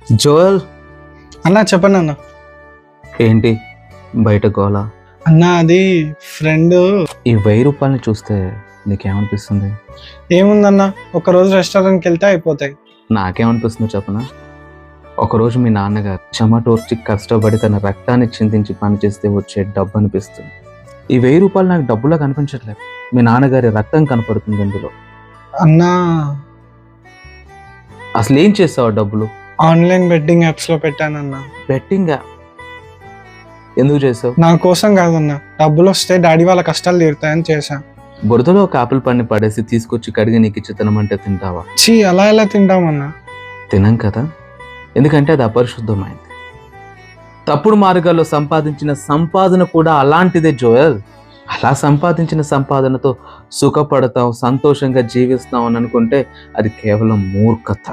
జోయల్, అన్నా చెప్పండి అన్న. ఏంటి బయట గోల? అన్న అది ఫ్రెండ్. ఈ 1000 రూపాయలని చూస్తే నీకేమనిపిస్తుంది? ఏముందన్న, ఒకరోజు రెస్టారెంట్కి వెళ్తే అయిపోతాయి. నాకేమనిపిస్తుందో చెప్పనా? ఒకరోజు మీ నాన్నగారు చెమటోర్చి కష్టపడి తన రక్తాన్ని చిందించి పనిచేస్తే వచ్చే డబ్బు అనిపిస్తుంది. ఈ 1000 రూపాయలు నాకు డబ్బులా కనిపించట్లేదు, మీ నాన్నగారి రక్తం కనపడుతుంది ఇందులో. అన్నా అసలు ఏం చేస్తావు డబ్బులు? ఆన్లైన్ బెట్టింగ్ యాప్స్ లో పెట్టానన్నా. బెట్టింగ్ ఎందుకు చేసావు? నా కోసం కాదన్నా, డబ్బులు వస్తే డాడీ వాళ్ళ కష్టాలు తీరుతాయని చేశా. బురదలో ఒక ఆపిల్ పండుని పడేసి తీసుకొచ్చి కడిగి నీకు ఇచ్చి తినమంటే తింటావా? చీ, అలా ఎలా తింటామన్నా? తినం కదా, ఎందుకంటే అది అపరిశుద్ధమైంది. తప్పుడు మార్గాల్లో సంపాదించిన సంపాదన కూడా అలాంటిదే జోయల్. అలా సంపాదించిన సంపాదనతో సుఖపడతాం, సంతోషంగా జీవిస్తాం అని అనుకుంటే అది కేవలం మూర్ఖత.